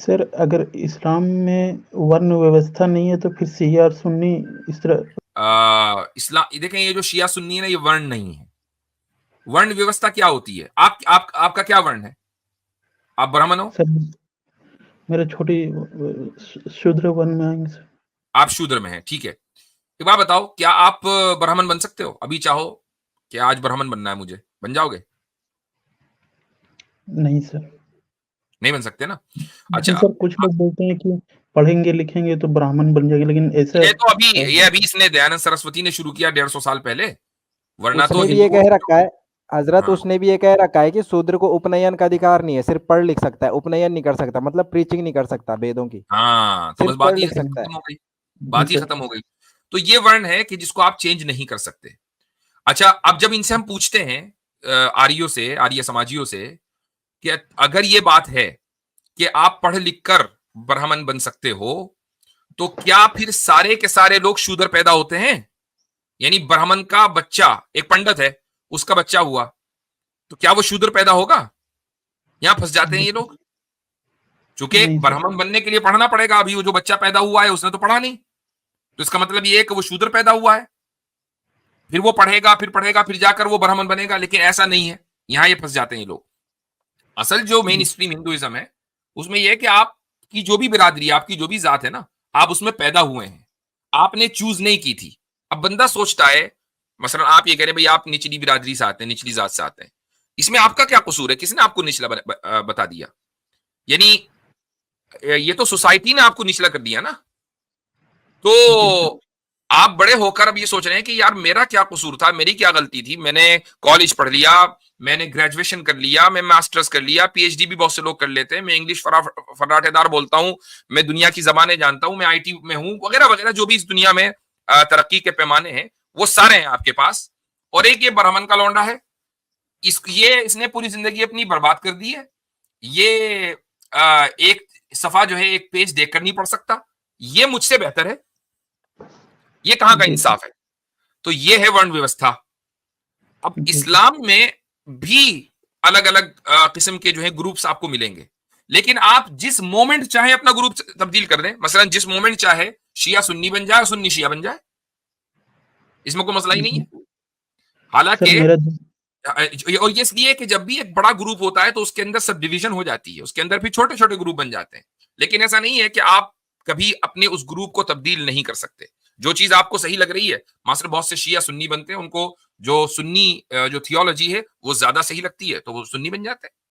Sir अगर इस्लाम में वर्ण व्यवस्था नहीं है तो फिर शिया और सुन्नी इस तरह। इस्लाम देखें, ये जो शिया सुन्नी है ना, ये वर्ण नहीं है। वर्ण व्यवस्था क्या होती है? आपका क्या वर्ण है? आप ब्राह्मण हो? सर मेरे छोटी शूद्र वर्ण में आएंगे सर। आप शूद्र में हैं, ठीक है। एक बात बताओ, क्या आप ब्राह्मण बन सकते हो? अभी चाहो कि आज ब्राह्मण बनना है मुझे, बन जाओगे? नहीं सर। नहीं बन सकते ना। लेकिन अच्छा, सर कुछ लोग बोलते हैं कि पढ़ेंगे लिखेंगे तो ब्राह्मण बन जाएंगे, लेकिन ऐसा ये अभी इसने दयानंद सरस्वती ने शुरू किया 150 साल पहले, वरना तो उसने भी ये हिंदुओं कह की रखा है हजरत, हाँ, उसने भी ये कह रखा है कि शूद्र को उपनयन का अधिकार नहीं है, सिर्फ पढ़ लिख सकता है, उपनयन नहीं कर सकता, मतलब प्रीचिंग नहीं कर सकता वेदों की, हाँ, तो बस सिर्फ बात पढ़ ही लिख सकता है। खत्म हो गई। जी बात ही सर। खत्म हो गई। तो ये वर्ण है कि जिसको आप चेंज नहीं कर सकते। अच्छा, अब जब इनसे हम पूछते हैं, आर्यों से, आर्य समाजियों से, कि अगर ये बात है कि आप पढ़ लिख कर ब्राह्मण बन सकते हो, तो क्या फिर सारे के सारे लोग शूद्र पैदा होते हैं? यानी ब्राह्मण का बच्चा, एक पंडित है, उसका बच्चा हुआ, तो क्या वो शूद्र पैदा होगा? यहां फंस जाते हैं ये लोग। चूंकि नहीं सर। ब्राह्मण बनने के लिए पढ़ना पड़ेगा, अभी वो जो बच्चा पैदा हुआ है उसने तो पढ़ा नहीं, तो इसका मतलब ये है कि वो शूद्र पैदा हुआ है। फिर वो पढ़ेगा, फिर जाकर वो ब्राह्मण बनेगा, लेकिन ऐसा नहीं है। यहां ये फंस जाते हैं ये लोग। असल जो मेन स्ट्रीम हिंदुइज्म है, उसमें यह है कि आपकी जो भी बिरादरी, आपकी जो भी जात है ना, आप उसमें पैदा हुए हैं, आपने चूज नहीं की थी। अब बंदा सोचता है, मसलन आप ये कह रहे हैं भाई आप निचली बिरादरी से आते हैं, निचली जात से आते हैं, इसमें आपका क्या कसूर है? किसने आपको निचला बता दिया? यानी ये तो सोसाइटी ने आपको निचला कर दिया ना। जी सर। तो आप बड़े होकर अब ये सोच रहे हैं कि यार मेरा क्या कसूर था, मेरी क्या गलती थी, मैंने कॉलेज पढ़ लिया, मैंने ग्रेजुएशन कर लिया, मैं मास्टर्स कर लिया, पीएचडी भी बहुत से लोग कर लेते हैं, मैं इंग्लिश फर्राटेदार बोलता हूं, मैं दुनिया की जबानें जानता हूं, मैं आईटी में हूं, वगैरह वगैरह, जो भी इस दुनिया में तरक्की के पैमाने हैं वो सारे हैं आपके पास। और एक ये ब्राह्मण का लौंडा है, इसने पूरी जिंदगी अपनी बर्बाद कर दी है। ये एक सफा जो है, एक पेज देखकर नहीं पढ़ सकता, ये मुझसे बेहतर है। ये कहां का जी सर। इंसाफ है? तो ये है वर्ण व्यवस्था। अब जी सर। इस्लाम में भी अलग अलग किस्म के जो है ग्रुप्स आपको मिलेंगे, लेकिन आप जिस मोमेंट चाहे अपना ग्रुप तब्दील कर दें। मसलन जिस मोमेंट चाहे शिया सुन्नी बन जाए और सुन्नी शिया बन जाए, इसमें कोई मसला ही नहीं है। सर हालांकि मेरा और ये इसलिए कि जब भी एक बड़ा ग्रुप होता है तो उसके अंदर सब डिवीजन हो जाती है, उसके अंदर भी छोटे छोटे ग्रुप बन जाते हैं। लेकिन ऐसा नहीं है कि आप कभी अपने उस ग्रुप को तब्दील नहीं कर सकते। जो चीज आपको सही लग रही है, मास्टर बहुत से शिया सुन्नी बनते हैं, उनको जो सुन्नी जो थियोलॉजी है वो ज्यादा सही लगती है, तो वो सुन्नी बन जाते हैं।